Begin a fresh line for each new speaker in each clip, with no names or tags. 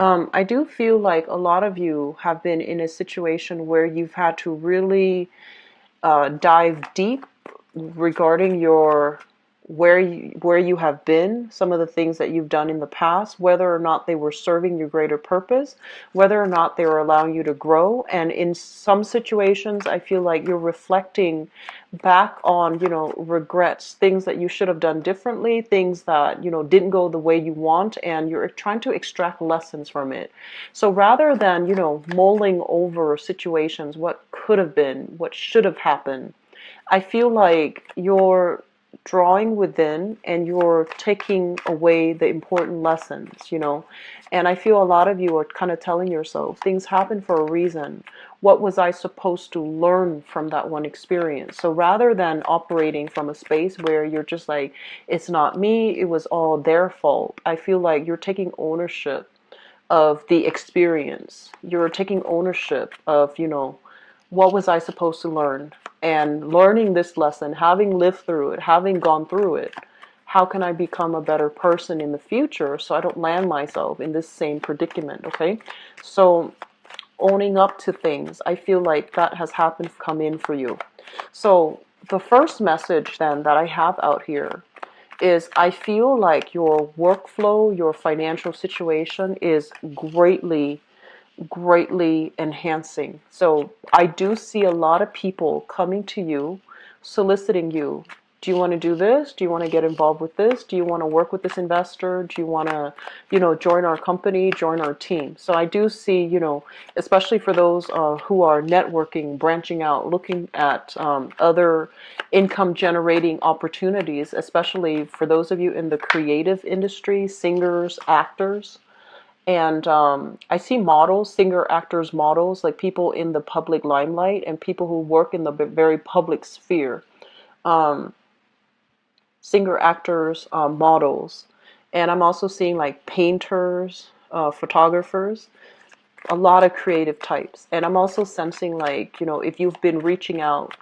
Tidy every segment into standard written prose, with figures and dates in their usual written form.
I do feel like a lot of you have been in a situation where you've had to really dive deep regarding your where you have been, some of the things that you've done in the past, whether or not they were serving your greater purpose, whether or not they were allowing you to grow. And in some situations, I feel like you're reflecting back on, regrets, things that you should have done differently, things that, didn't go the way you want, and you're trying to extract lessons from it. So rather than, mulling over situations, what could have been, what should have happened, I feel like you're drawing within and you're taking away the important lessons. And I feel a lot of you are kind of telling yourself, things happen for a reason. What was I supposed to learn from that one experience? So rather than operating from a space where you're just like, it's not me, it was all their fault, I feel like you're taking ownership of the experience. You're taking ownership of, what was I supposed to learn? And learning this lesson, having lived through it, having gone through it, how can I become a better person in the future so I don't land myself in this same predicament, okay? So owning up to things, I feel like that has happened, come in for you. So the first message then that I have out here is I feel like your workflow, your financial situation is greatly enhancing. So I do see a lot of people coming to you, soliciting you. Do you want to do this? Do you want to get involved with this? Do you want to work with this investor? Do you want to, join our company, join our team? So I do see, especially for those who are networking, branching out, looking at other income generating opportunities, especially for those of you in the creative industry, singers, actors. And I see models, singer, actors, models, like people in the public limelight and people who work in the very public sphere. Um, Singer, actors, models. And I'm also seeing like painters, photographers, a lot of creative types. And I'm also sensing like, if you've been reaching out,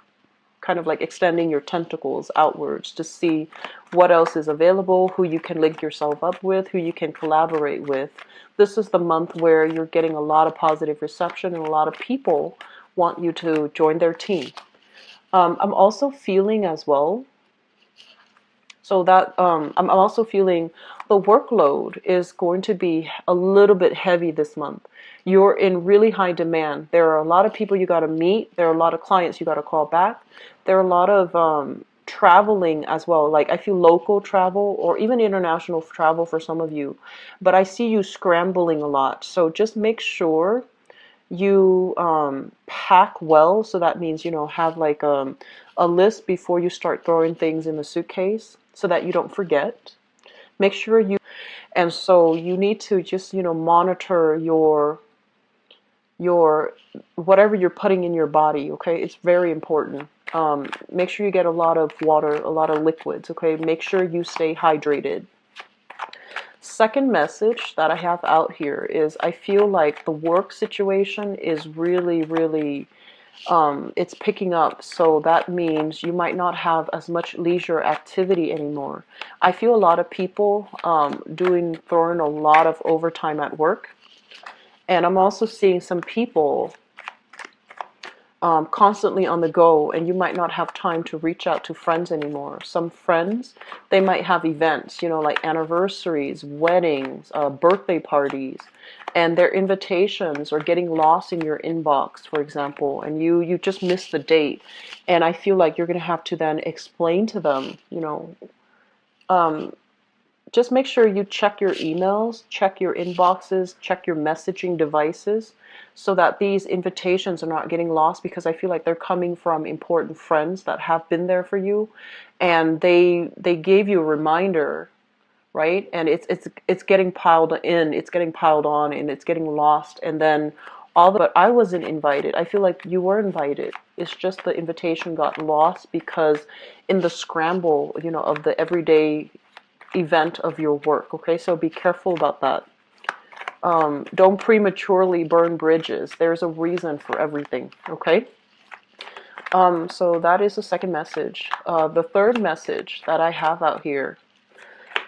kind of like extending your tentacles outwards to see what else is available, who you can link yourself up with, who you can collaborate with. This is the month where you're getting a lot of positive reception and a lot of people want you to join their team. I'm also feeling as well, so that I'm also feeling the workload is going to be a little bit heavy this month. You're in really high demand. There are a lot of people you got to meet. There are a lot of clients you got to call back. There are a lot of traveling as well. Like I feel local travel or even international travel for some of you. But I see you scrambling a lot. So just make sure you pack well. So that means, have like a list before you start throwing things in the suitcase so that you don't forget. Make sure you, and so you need to just, monitor your whatever you're putting in your body, okay? It's very important. Make sure you get a lot of water, a lot of liquids, okay? Make sure you stay hydrated. Second message that I have out here is I feel like the work situation is really, it's picking up. So that means you might not have as much leisure activity anymore. I feel a lot of people throwing a lot of overtime at work. And I'm also seeing some people constantly on the go, and you might not have time to reach out to friends anymore. Some friends, they might have events, like anniversaries, weddings, birthday parties, and their invitations are getting lost in your inbox, for example, and you just missed the date. And I feel like you're going to have to then explain to them, um, just make sure you check your emails, check your inboxes, check your messaging devices so that these invitations are not getting lost, because I feel like they're coming from important friends that have been there for you and they gave you a reminder, right? And it's getting piled in, it's getting piled on, and it's getting lost. And then but I wasn't invited. I feel like you were invited. It's just the invitation got lost because in the scramble, of the everyday event of your work. Okay, so be careful about that. Don't prematurely burn bridges. There's a reason for everything. Okay. So that is the second message. The third message that I have out here,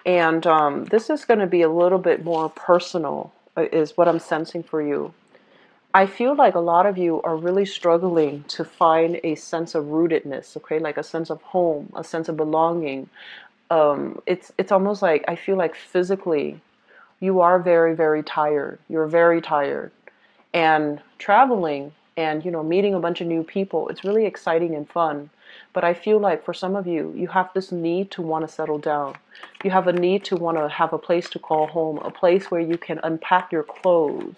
and this is going to be a little bit more personal. is what I'm sensing for you. I feel like a lot of you are really struggling to find a sense of rootedness, okay, like a sense of home, a sense of belonging. It's almost like I feel like physically you are very, very tired. You're very tired. And traveling and, meeting a bunch of new people, it's really exciting and fun. But I feel like for some of you, you have this need to want to settle down. You have a need to want to have a place to call home, a place where you can unpack your clothes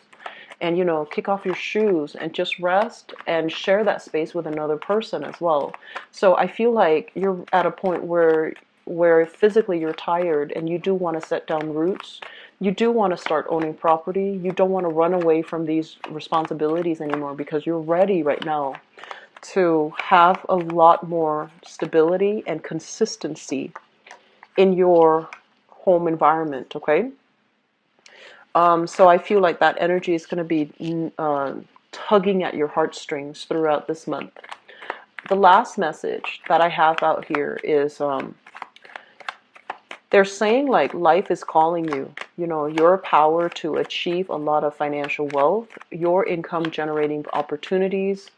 and, kick off your shoes and just rest and share that space with another person as well. So I feel like you're at a point where physically you're tired and you do want to set down roots. You do want to start owning property. You don't want to run away from these responsibilities anymore because you're ready right now to have a lot more stability and consistency in your home environment, okay? So I feel like that energy is going to be tugging at your heartstrings throughout this month. The last message that I have out here is they're saying like life is calling you. Your power to achieve a lot of financial wealth, your income generating opportunities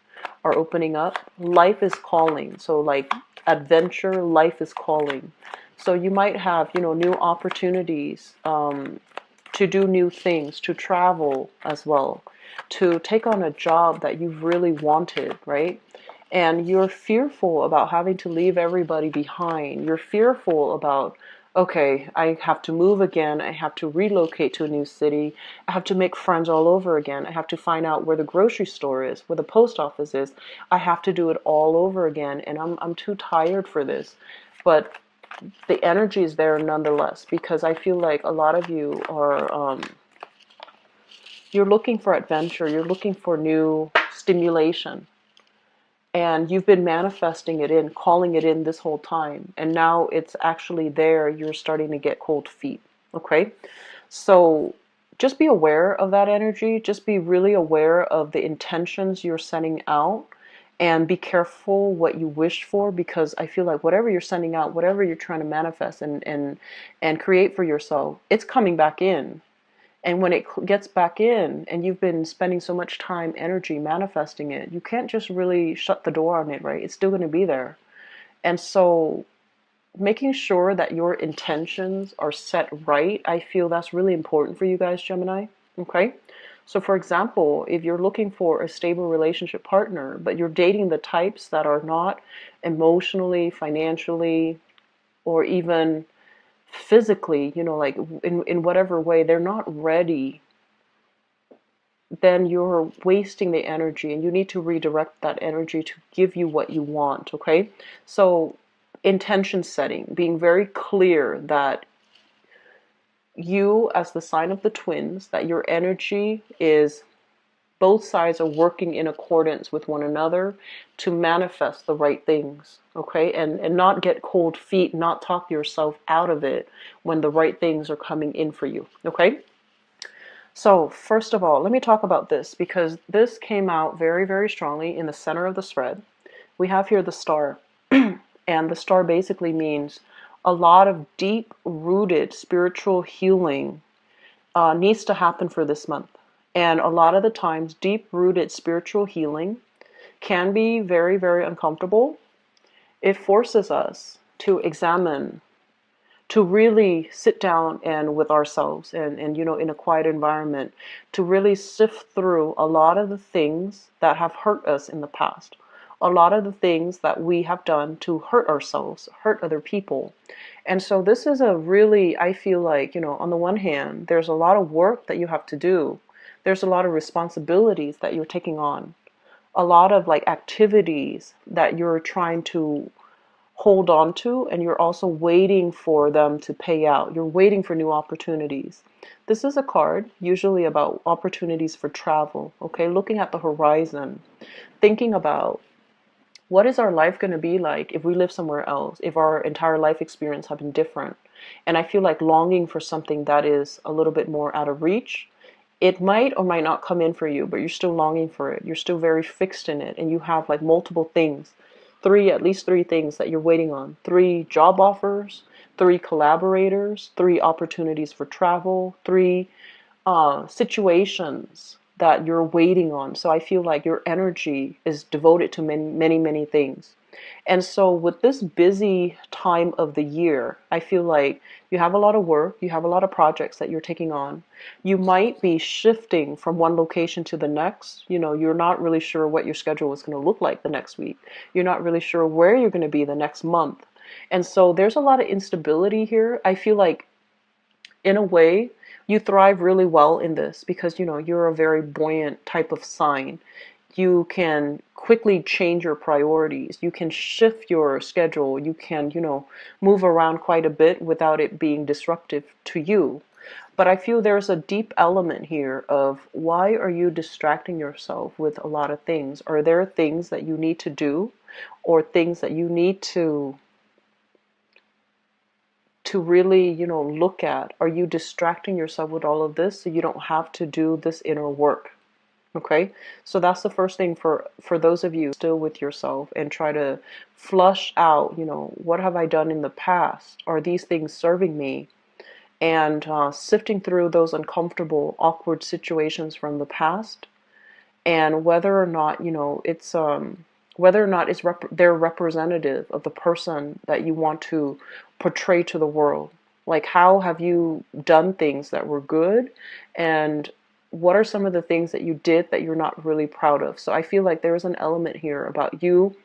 are opening up. Life is calling. So like adventure, life is calling. So you might have, new opportunities to do new things, to travel as well, to take on a job that you've really wanted, right? And you're fearful about having to leave everybody behind. You're fearful about, okay, I have to move again. I have to relocate to a new city. I have to make friends all over again. I have to find out where the grocery store is, where the post office is. I have to do it all over again. And I'm too tired for this. But the energy is there nonetheless, because I feel like a lot of you are, you're looking for adventure. You're looking for new stimulation. And you've been manifesting it in, calling it in this whole time. And now it's actually there. You're starting to get cold feet. Okay? So just be aware of that energy. Just be really aware of the intentions you're sending out. And be careful what you wish for, because I feel like whatever you're sending out, whatever you're trying to manifest and create for yourself, it's coming back in. And when it gets back in and you've been spending so much time, energy manifesting it, you can't just really shut the door on it, right? It's still going to be there. And so making sure that your intentions are set right, I feel that's really important for you guys, Gemini. Okay? So for example, if you're looking for a stable relationship partner, but you're dating the types that are not emotionally, financially, or even physically, like in whatever way, they're not ready, then you're wasting the energy and you need to redirect that energy to give you what you want, okay? So intention setting, being very clear that you, as the sign of the twins, that your energy is both sides are working in accordance with one another to manifest the right things, okay? And not get cold feet, not talk yourself out of it when the right things are coming in for you, okay? So first of all, let me talk about this, because this came out very, very strongly in the center of the spread. We have here the star, and the star basically means a lot of deep-rooted spiritual healing needs to happen for this month. And a lot of the times, deep-rooted spiritual healing can be very, very uncomfortable. It forces us to examine, to really sit down and with ourselves and in a quiet environment, to really sift through a lot of the things that have hurt us in the past, a lot of the things that we have done to hurt ourselves, hurt other people. And so this is a really, I feel like, on the one hand, there's a lot of work that you have to do. There's a lot of responsibilities that you're taking on, a lot of like activities that you're trying to hold on to, and you're also waiting for them to pay out. You're waiting for new opportunities. This is a card usually about opportunities for travel, okay? Looking at the horizon, thinking about what is our life going to be like if we live somewhere else, if our entire life experience have been different. And I feel like longing for something that is a little bit more out of reach. It might or might not come in for you, but you're still longing for it. You're still very fixed in it, and you have like multiple things, at least three things that you're waiting on. 3 job offers, 3 collaborators, 3 opportunities for travel, 3 situations that you're waiting on. So I feel like your energy is devoted to many, many, many things. And so with this busy time of the year, I feel like you have a lot of work, you have a lot of projects that you're taking on. You might be shifting from one location to the next. You know, you're not really sure what your schedule is going to look like the next week. You're not really sure where you're going to be the next month. And so there's a lot of instability here. I feel like in a way, you thrive really well in this because, you know, you're a very buoyant type of sign. You can quickly change your priorities. You can shift your schedule. You can, you know, move around quite a bit without it being disruptive to you. But I feel there's a deep element here of why are you distracting yourself with a lot of things? Are there things that you need to do or things that you need to really, you know, look at? Are you distracting yourself with all of this so you don't have to do this inner work? Okay, so that's the first thing for those of you still with yourself and try to flush out, you know, what have I done in the past? Are these things serving me? And sifting through those uncomfortable, awkward situations from the past, and whether or not, you know, it's whether or not they're representative of the person that you want to portray to the world. Like, how have you done things that were good, and what are some of the things that you did that you're not really proud of? So I feel like there's an element here about you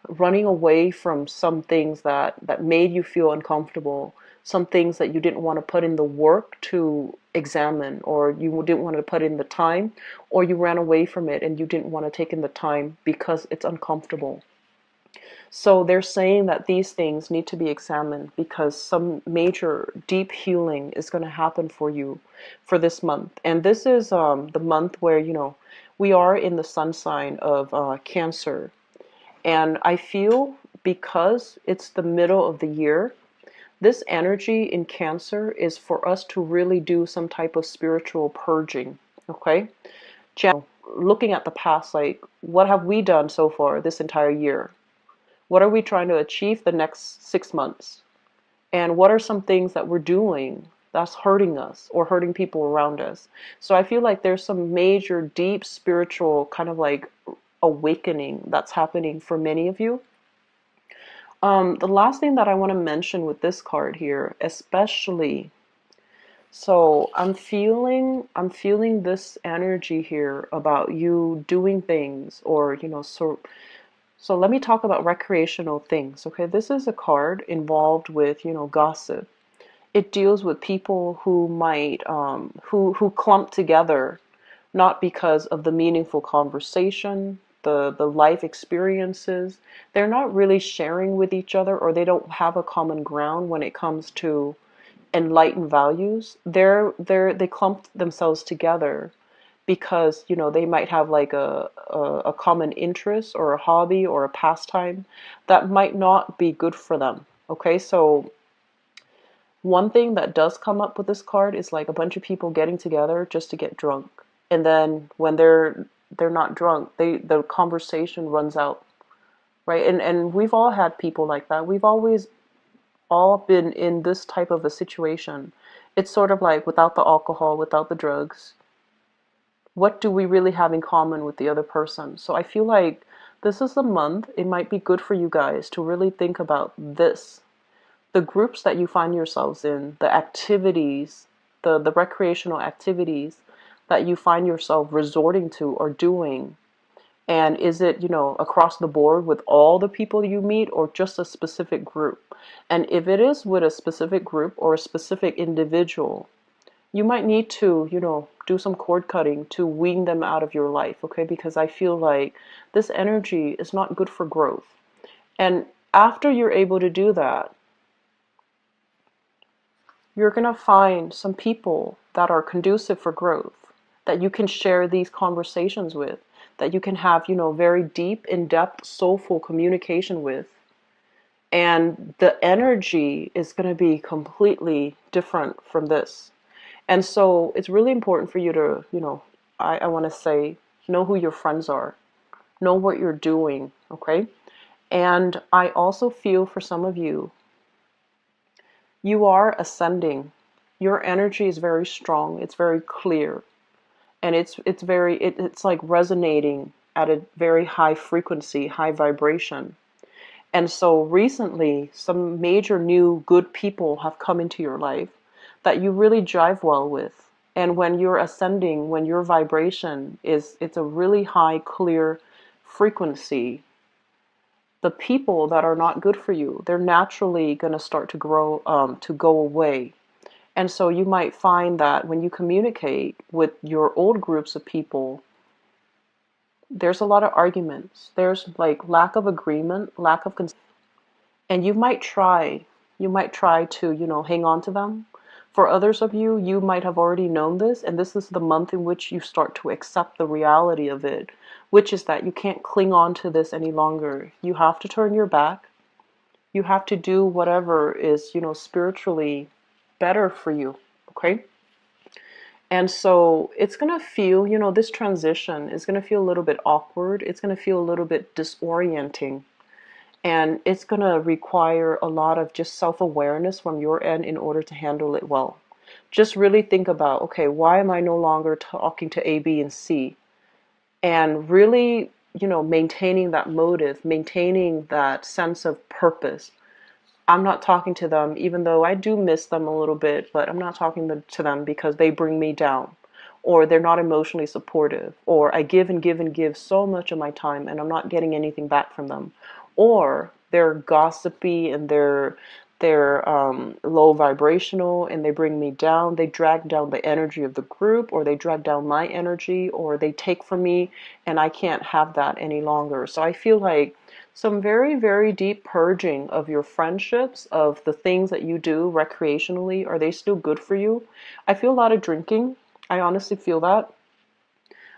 running away from some things that made you feel uncomfortable, some things that you didn't want to put in the work to examine, or you didn't want to put in the time, or you ran away from it and you didn't want to take in the time because it's uncomfortable. So they're saying that these things need to be examined because some major deep healing is going to happen for you for this month. And this is the month where, you know, we are in the sun sign of Cancer. And I feel because it's the middle of the year, this energy in Cancer is for us to really do some type of spiritual purging, okay? Looking at the past, like, what have we done so far this entire year? What are we trying to achieve the next 6 months? And what are some things that we're doing that's hurting us or hurting people around us? So I feel like there's some major, deep spiritual kind of like awakening that's happening for many of you. The last thing that I want to mention with this card here, especially, so I'm feeling this energy here about you doing things, or, you know, so let me talk about recreational things. Okay, this is a card involved with, you know, gossip. It deals with people who might who clump together, not because of the meaningful conversation, the life experiences. They're not really sharing with each other, or they don't have a common ground when it comes to enlightened values. They clump themselves together because, you know, they might have like a common interest or a hobby or a pastime that might not be good for them. Okay, so one thing that does come up with this card is like a bunch of people getting together just to get drunk. And then when they're not drunk, the conversation runs out, right? And we've all had people like that. We've always all been in this type of a situation. It's sort of like without the alcohol, without the drugs, what do we really have in common with the other person? So I feel like this is the month. It might be good for you guys to really think about this. The groups that you find yourselves in, the activities, the recreational activities that you find yourself resorting to or doing. And is it, you know, across the board with all the people you meet, or just a specific group? And if it is with a specific group or a specific individual, you might need to, you know, do some cord cutting to wean them out of your life, okay? Because I feel like this energy is not good for growth. And after you're able to do that, you're going to find some people that are conducive for growth, that you can share these conversations with, that you can have, you know, very deep, in-depth, soulful communication with. And the energy is going to be completely different from this. And so it's really important for you to, you know, I want to say, know who your friends are, know what you're doing, okay? And I also feel for some of you, you are ascending. your energy is very strong. It's very clear, and it's like resonating at a very high frequency, high vibration. And so recently, some major new good people have come into your life that you really jive well with. And when you're ascending, when your vibration it's a really high, clear frequency, the people that are not good for you, they're naturally going to start to grow, to go away. And so you might find that when you communicate with your old groups of people, there's a lot of arguments. There's like lack of agreement, lack of consent. And you might try to, hang on to them. For others of you, you might have already known this, and this is the month in which you start to accept the reality of it, which is that you can't cling on to this any longer. You have to turn your back. You have to do whatever is, spiritually better for you, okay? And so it's going to feel, this transition is going to feel a little bit awkward. It's going to feel a little bit disorienting. And it's going to require a lot of just self-awareness from your end in order to handle it well. Just really think about, okay, why am I no longer talking to A, B, and C? And really, maintaining that motive, maintaining that sense of purpose. I'm not talking to them, even though I do miss them a little bit, but I'm not talking to them because they bring me down, or they're not emotionally supportive, or I give and give and give so much of my time and I'm not getting anything back from them, or they're gossipy and they're low vibrational and they bring me down. They drag down the energy of the group, or they drag down my energy, or they take from me, and I can't have that any longer. So I feel like some very, very deep purging of your friendships, of the things that you do recreationally. Are they still good for you? I feel a lot of drinking. I honestly feel that.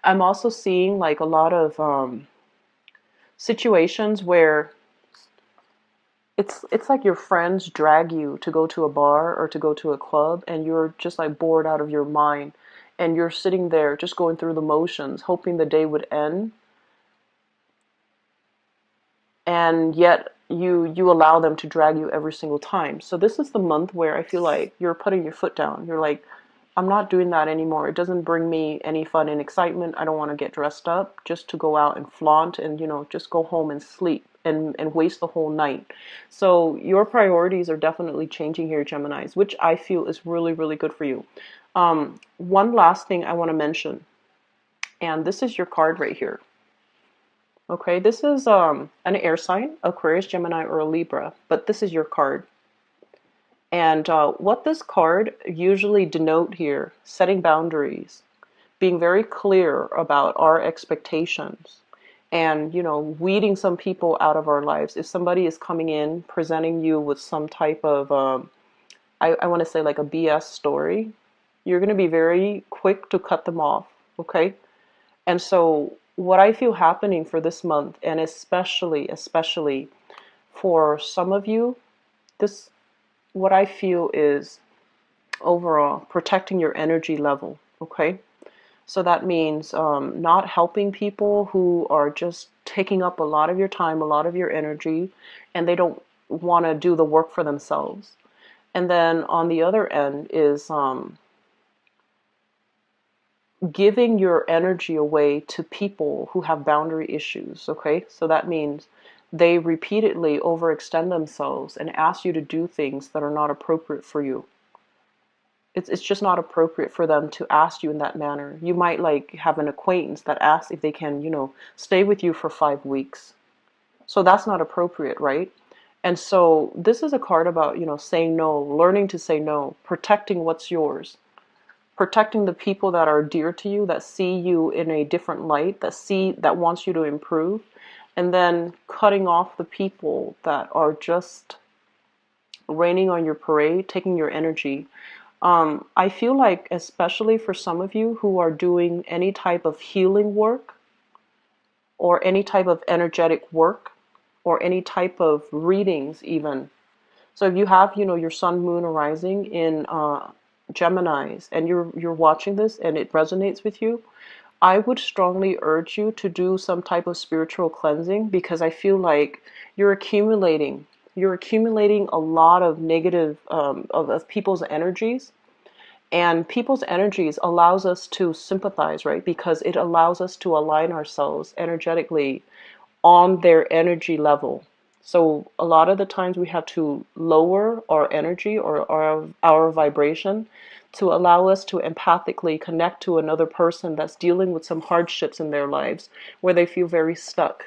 I'm also seeing like a lot of situations where it's like your friends drag you to go to a bar or to go to a club, and you're just like bored out of your mind, and you're sitting there just going through the motions, hoping the day would end, and yet you allow them to drag you every single time. So this is the month where I feel like you're putting your foot down. You're like, I'm not doing that anymore. It doesn't bring me any fun and excitement. I don't want to get dressed up just to go out and flaunt and, just go home and sleep and waste the whole night. So your priorities are definitely changing here, Geminis, which I feel is really, really good for you. One last thing I want to mention, and this is your card right here. Okay, this is an air sign, Aquarius, Gemini, or a Libra, but this is your card. And what this card usually denote here, setting boundaries, being very clear about our expectations, and, weeding some people out of our lives. If somebody is coming in, presenting you with some type of, I want to say like a BS story, you're going to be very quick to cut them off, okay? And so what I feel happening for this month, and especially for some of you, what I feel is overall protecting your energy level, okay? So that means not helping people who are just taking up a lot of your time, a lot of your energy, and they don't want to do the work for themselves. And then on the other end is giving your energy away to people who have boundary issues, okay? So that means they repeatedly overextend themselves and ask you to do things that are not appropriate for you. It's just not appropriate for them to ask you in that manner. You might like have an acquaintance that asks if they can, stay with you for 5 weeks. So that's not appropriate, right? And so this is a card about, saying no, learning to say no, protecting what's yours, protecting the people that are dear to you, that see you in a different light, that wants you to improve, and then cutting off the people that are just raining on your parade, taking your energy. I feel like, especially for some of you who are doing any type of healing work, or any type of energetic work, or any type of readings even. So if you have, your sun, moon, or rising in Geminis, and you're watching this and it resonates with you, I would strongly urge you to do some type of spiritual cleansing, because I feel like you're accumulating a lot of negative of people's energies. And people's energies allows us to sympathize, right? Because it allows us to align ourselves energetically on their energy level. So a lot of the times we have to lower our energy or our vibration to allow us to empathically connect to another person that's dealing with some hardships in their lives where they feel very stuck.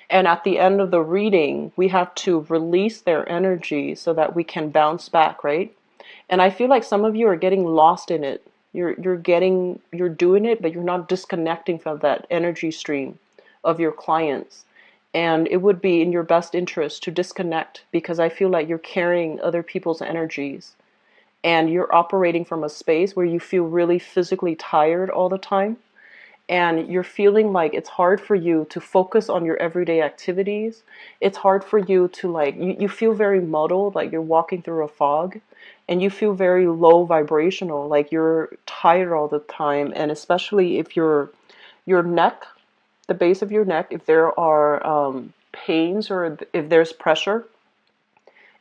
And at the end of the reading, we have to release their energy so that we can bounce back, right? And I feel like some of you are getting lost in it. You're doing it, but you're not disconnecting from that energy stream of your clients. And it would be in your best interest to disconnect, because I feel like you're carrying other people's energies and you're operating from a space where you feel really physically tired all the time, and you're feeling like it's hard for you to focus on your everyday activities. It's hard for you to like, you feel very muddled, like you're walking through a fog, and you feel very low vibrational, like you're tired all the time. And especially if your neck, the base of your neck, if there are pains or if there's pressure,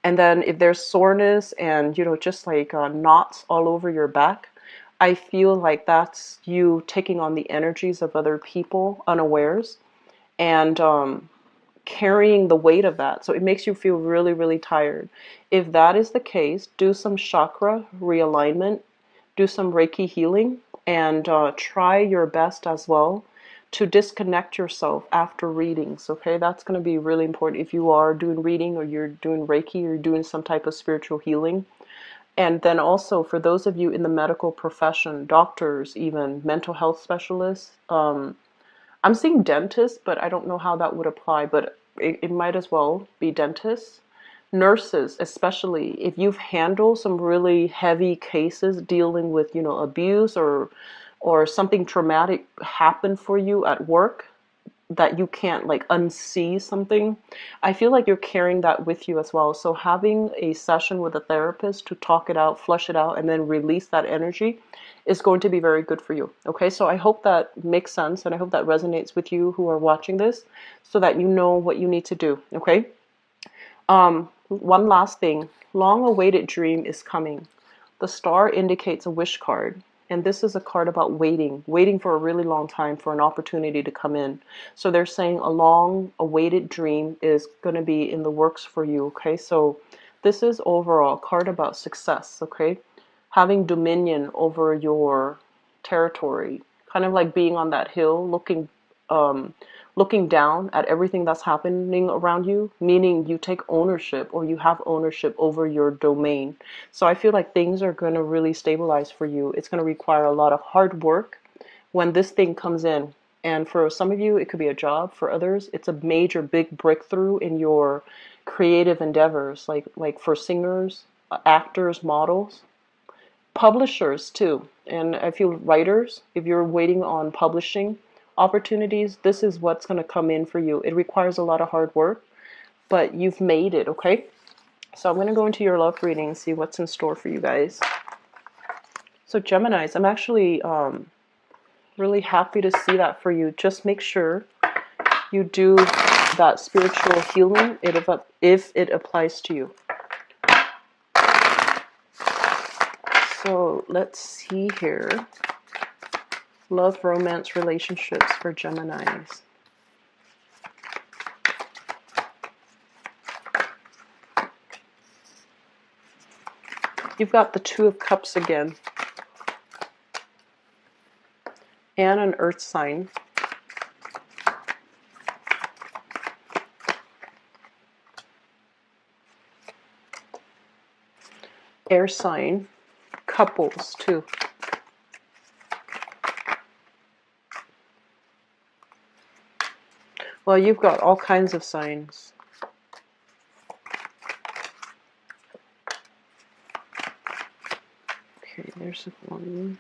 and then if there's soreness and, just like knots all over your back, I feel like that's you taking on the energies of other people unawares, and carrying the weight of that. So it makes you feel really, really tired. If that is the case, do some chakra realignment, do some Reiki healing, and try your best as well to disconnect yourself after readings. Okay, that's going to be really important if you are doing reading or you're doing Reiki or you're doing some type of spiritual healing. And then also for those of you in the medical profession, doctors, even mental health specialists, I'm seeing dentists, but I don't know how that would apply, but it might as well be dentists. Nurses, especially if you've handled some really heavy cases dealing with, abuse or something traumatic happened for you at work, that you can't like unsee something, I feel like you're carrying that with you as well. So having a session with a therapist to talk it out, flush it out, and then release that energy is going to be very good for you. Okay, so I hope that makes sense, and I hope that resonates with you who are watching this, so that you know what you need to do. Okay. One last thing. Long-awaited dream is coming. The star indicates a wish card. And this is a card about waiting for a really long time for an opportunity to come in. So they're saying a long-awaited dream is going to be in the works for you, okay? So this is overall a card about success, okay? Having dominion over your territory, kind of like being on that hill looking down at everything that's happening around you, meaning you take ownership or you have ownership over your domain. So I feel like things are going to really stabilize for you. It's going to require a lot of hard work when this thing comes in. And for some of you, it could be a job. For others, it's a major, big breakthrough in your creative endeavors, like for singers, actors, models, publishers too. And I feel writers, if you're waiting on publishing opportunities, this is what's going to come in for you. It requires a lot of hard work, but you've made it, okay? So I'm going to go into your love reading and see what's in store for you guys. So Geminis, I'm actually really happy to see that for you. Just make sure you do that spiritual healing if it applies to you. So let's see here. Love, romance, relationships for Geminis. You've got the Two of Cups again. And an earth sign. Air sign. Couples too. Well, you've got all kinds of signs. Okay, there's one.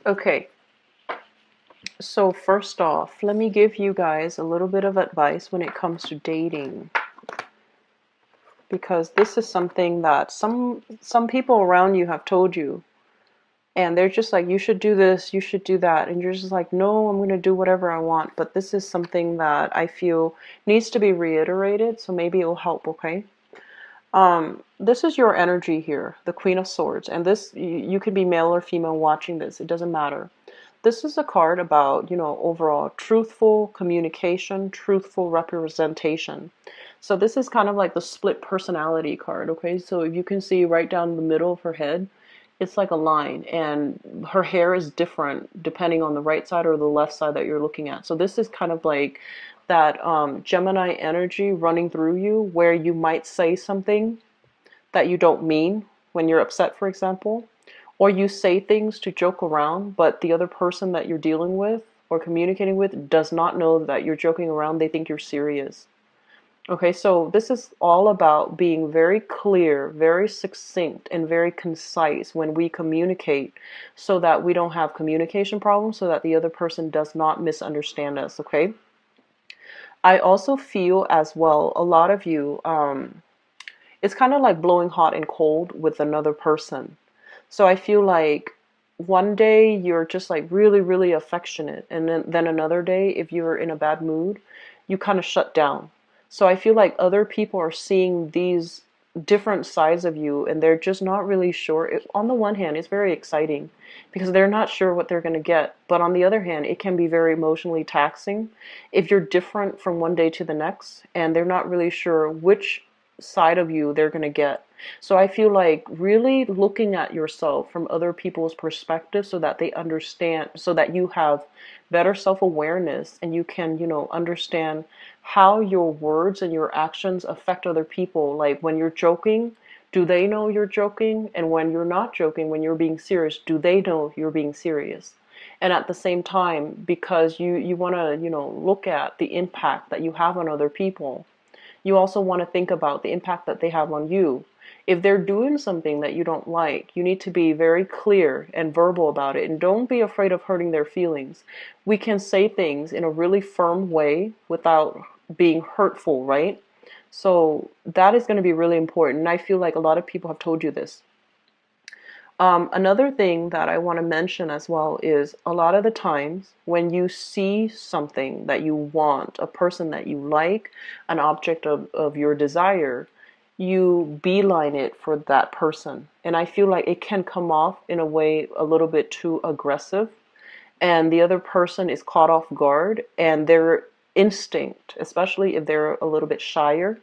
Okay, so first off, let me give you guys a little bit of advice when it comes to dating. because this is something that some people around you have told you, and they're just like, you should do this, you should do that, and you're just like, no, I'm going to do whatever I want. But this is something that I feel needs to be reiterated, so maybe it will help. Okay. This is your energy here, the Queen of Swords, and this, you could be male or female watching this, it doesn't matter. This is a card about, overall truthful communication, truthful representation. So this is kind of like the split personality card, okay? So if you can see right down the middle of her head, it's like a line, and her hair is different depending on the right side or the left side that you're looking at. So this is kind of like that Gemini energy running through you, where you might say something that you don't mean when you're upset, for example, or you say things to joke around, but the other person that you're dealing with or communicating with does not know that you're joking around. They think you're serious. Okay, so this is all about being very clear, very succinct, and very concise when we communicate, so that we don't have communication problems, so that the other person does not misunderstand us, okay? I also feel as well, a lot of you, it's kind of like blowing hot and cold with another person. So I feel like one day you're just like really, really affectionate, and then another day, if you're in a bad mood, you kind of shut down. So I feel like other people are seeing these different sides of you, and they're just not really sure. On the one hand, it's very exciting because they're not sure what they're going to get. But on the other hand, it can be very emotionally taxing if you're different from one day to the next, and they're not really sure which side of you they're going to get. So I feel like really looking at yourself from other people's perspective, so that they understand, so that you have better self-awareness, and you can, understand how your words and your actions affect other people. Like when you're joking, do they know you're joking? And when you're not joking, when you're being serious, do they know you're being serious? And at the same time, because you want to, look at the impact that you have on other people, you also want to think about the impact that they have on you. If they're doing something that you don't like, you need to be very clear and verbal about it, and don't be afraid of hurting their feelings. We can say things in a really firm way without being hurtful, right? So that is going to be really important. And I feel like a lot of people have told you this. Another thing that I want to mention as well is, a lot of the times when you see something that you want, a person that you like, an object of your desire, you beeline it for that person. And I feel like it can come off in a way a little bit too aggressive, and the other person is caught off guard, and their instinct, especially if they're a little bit shyer,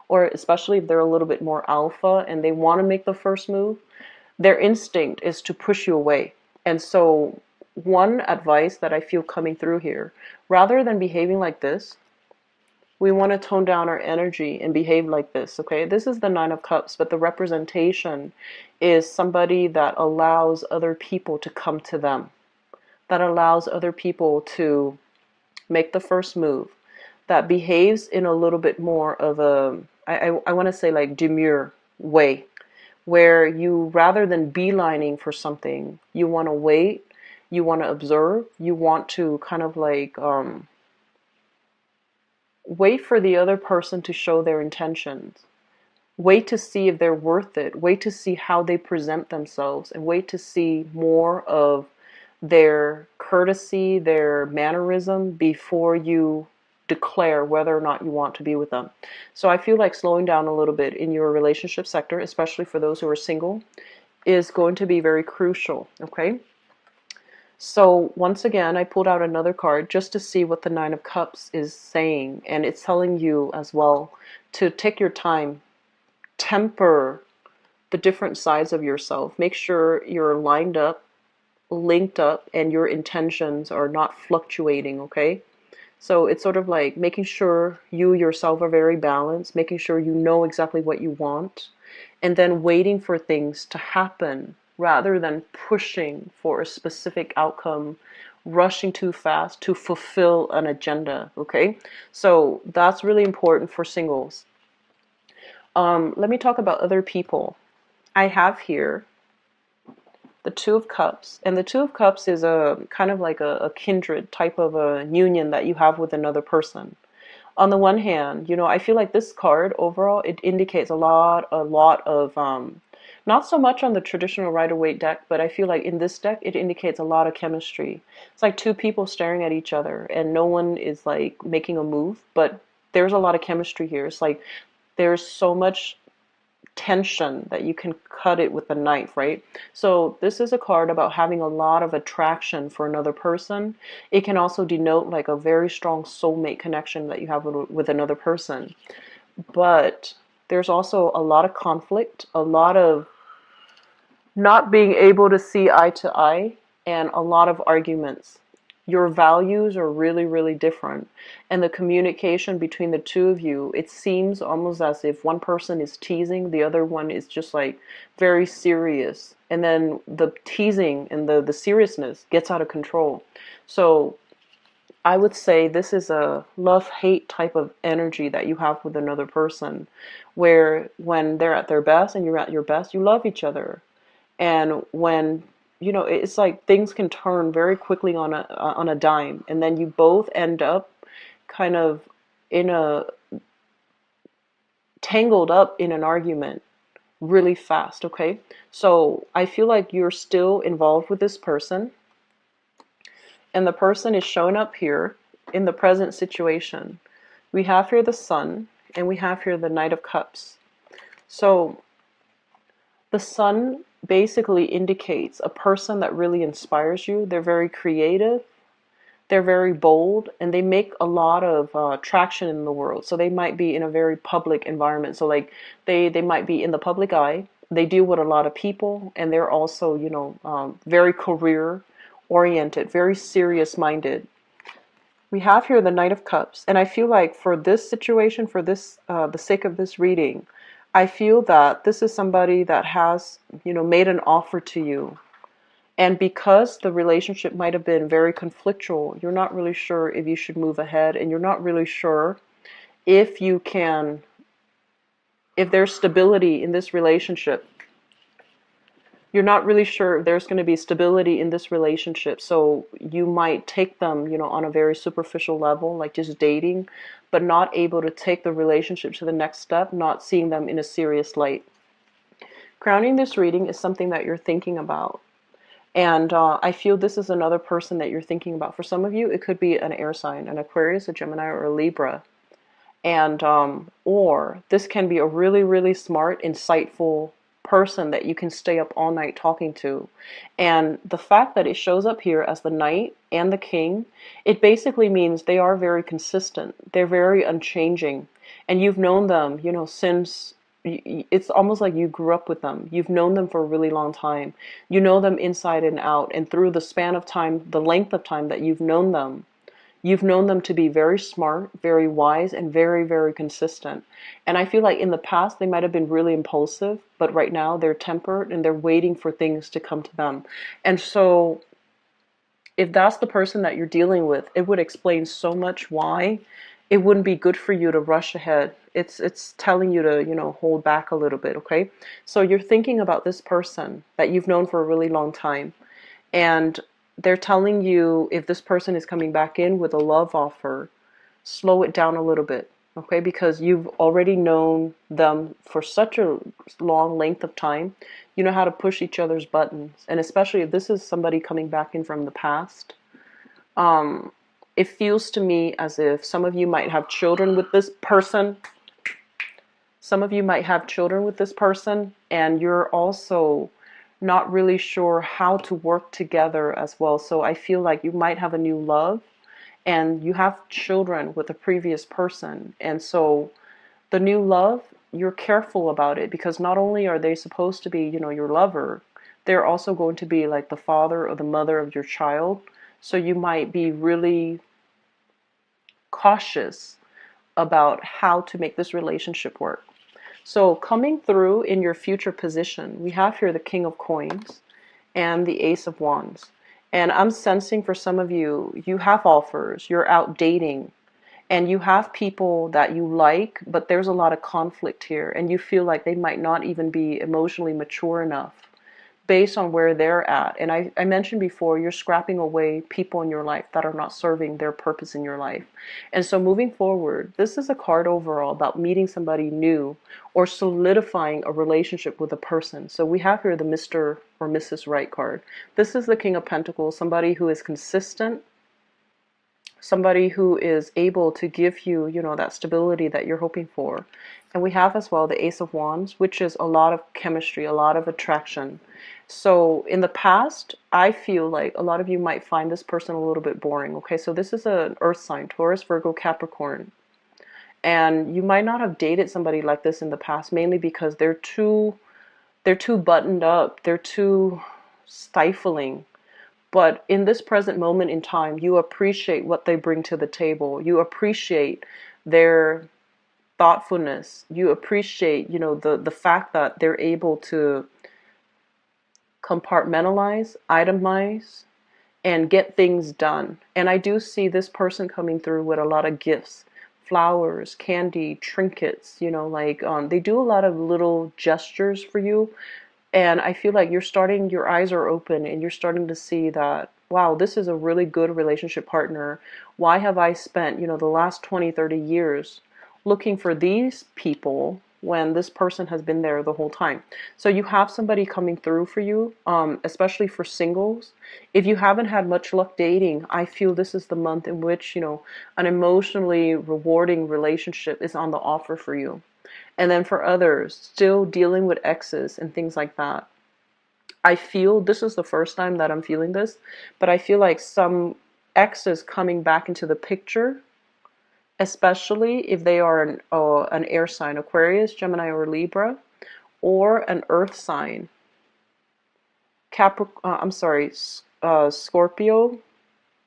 or especially if they're a little bit more alpha and they want to make the first move, their instinct is to push you away. And so one advice that I feel coming through here, rather than behaving like this, we want to tone down our energy and behave like this, okay? This is the Nine of Cups, but the representation is somebody that allows other people to come to them, that allows other people to make the first move, that behaves in a little bit more of a, I want to say like demure way, where you, rather than beelining for something, you want to wait, you want to observe, you want to kind of like wait for the other person to show their intentions. Wait to see if they're worth it. Wait to see how they present themselves, and wait to see more of their courtesy, their mannerism, before you declare whether or not you want to be with them. So I feel like slowing down a little bit in your relationship sector, especially for those who are single, is going to be very crucial, okay? So once again, I pulled out another card just to see what the Nine of Cups is saying, and it's telling you as well to take your time, temper the different sides of yourself. Make sure you're lined up, linked up, and your intentions are not fluctuating, okay? So it's sort of like making sure you yourself are very balanced, making sure you know exactly what you want, and then waiting for things to happen rather than pushing for a specific outcome, rushing too fast to fulfill an agenda, okay? So that's really important for singles. Let me talk about other people. I have here the Two of Cups, and the Two of Cups is a kind of like a kindred type of a union that you have with another person. On the one hand, I feel like this card overall, it indicates a lot of, not so much on the traditional Rider-Waite deck, but I feel like in this deck, it indicates a lot of chemistry. It's like two people staring at each other and no one is like making a move, but there's a lot of chemistry here. It's like there's so much tension that you can cut it with a knife, right? So this is a card about having a lot of attraction for another person. It can also denote like a very strong soulmate connection that you have with another person. But there's also a lot of conflict, a lot of not being able to see eye to eye, and a lot of arguments. Your values are really, really different. And the communication between the two of you, it seems almost as if one person is teasing, the other one is just like very serious. And then the teasing and the seriousness gets out of control. So I would say this is a love-hate type of energy that you have with another person, where when they're at their best and you're at your best, you love each other. And when it's like things can turn very quickly on a dime, and then you both end up kind of in a tangled up in an argument really fast. Okay, so I feel like you're still involved with this person, and the person is showing up here in the present situation. We have here the Sun, and we have here the Knight of Cups. So the Sun basically indicates a person that really inspires you. They're very creative, they're very bold, and they make a lot of traction in the world. So they might be in a very public environment. So like they might be in the public eye. They deal with a lot of people, and they're also very career oriented, very serious minded. We have here the Knight of Cups, and I feel like for this situation, for this the sake of this reading, I feel that this is somebody that has, made an offer to you. And because the relationship might have been very conflictual, you're not really sure if you should move ahead, and you're not really sure if you can, if there's stability in this relationship. You're not really sure if there's going to be stability in this relationship. So you might take them, on a very superficial level, like just dating, but not able to take the relationship to the next step, not seeing them in a serious light. Crowning this reading is something that you're thinking about. And I feel this is another person that you're thinking about. For some of you, it could be an air sign, an Aquarius, a Gemini, or a Libra. And or this can be a really, really smart, insightful person that you can stay up all night talking to. And the fact that it shows up here as the Knight and the King, it basically means they are very consistent. They're very unchanging. And you've known them, since it's almost like you grew up with them. You've known them for a really long time. You know them inside and out. And through the span of time, the length of time that you've known them to be very smart, very wise, and very, very consistent. And I feel like in the past, they might have been really impulsive, but right now they're tempered and they're waiting for things to come to them. And so if that's the person that you're dealing with, it would explain so much why it wouldn't be good for you to rush ahead. It's telling you to, hold back a little bit, okay? So you're thinking about this person that you've known for a really long time, and they're telling you, if this person is coming back in with a love offer, slow it down a little bit, okay? Because you've already known them for such a long length of time. You know how to push each other's buttons. And especially if this is somebody coming back in from the past, it feels to me as if some of you might have children with this person. Some of you might have children with this person, and you're also not really sure how to work together as well. So I feel like you might have a new love, and you have children with a previous person. And so the new love, you're careful about it, because not only are they supposed to be, your lover, they're also going to be like the father or the mother of your child. So you might be really cautious about how to make this relationship work. So coming through in your future position, we have here the King of Coins and the Ace of Wands. And I'm sensing for some of you, you have offers, you're out dating, and you have people that you like, but there's a lot of conflict here, and you feel like they might not even be emotionally mature enough. based on where they're at. And I mentioned before, you're scrapping away people in your life that are not serving their purpose in your life. And so moving forward, this is a card overall about meeting somebody new or solidifying a relationship with a person. So we have here the Mr. or Mrs. Right card. This is the King of Pentacles, somebody who is consistent, somebody who is able to give you, you know, that stability that you're hoping for. And we have as well the Ace of Wands, which is a lot of chemistry, a lot of attraction. So in the past, I feel like a lot of you might find this person a little bit boring. Okay, so this is an earth sign, Taurus, Virgo, Capricorn. And you might not have dated somebody like this in the past, mainly because they're too buttoned up, they're too stifling. But in this present moment in time, you appreciate what they bring to the table. You appreciate their thoughtfulness. You appreciate, you know, the fact that they're able to compartmentalize, itemize, and get things done. And I do see this person coming through with a lot of gifts, flowers, candy, trinkets, you know, like they do a lot of little gestures for you. And I feel like your eyes are open and you're starting to see that, wow, this is a really good relationship partner. Why have I spent, you know, the last 20, 30 years looking for these people when this person has been there the whole time? So you have somebody coming through for you, especially for singles. If you haven't had much luck dating, I feel this is the month in which, you know, an emotionally rewarding relationship is on the offer for you. And then for others, still dealing with exes and things like that. I feel this is the first time that I'm feeling this, but I feel like some exes coming back into the picture, especially if they are an air sign, Aquarius, Gemini, or Libra, or an earth sign, Scorpio,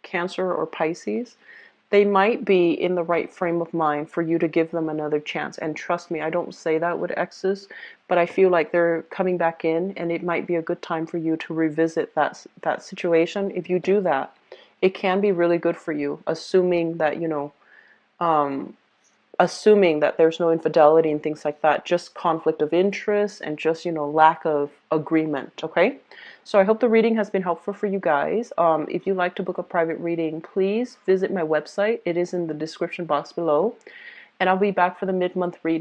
Cancer, or Pisces. They might be in the right frame of mind for you to give them another chance. And trust me, I don't say that with exes, but I feel like they're coming back in and it might be a good time for you to revisit that situation. If you do that, it can be really good for you, assuming that, you know, assuming that there's no infidelity and things like that, just conflict of interest and just, you know, lack of agreement. Okay, so I hope the reading has been helpful for you guys. If you'd like to book a private reading, please visit my website. It is in the description box below, and I'll be back for the mid-month reading.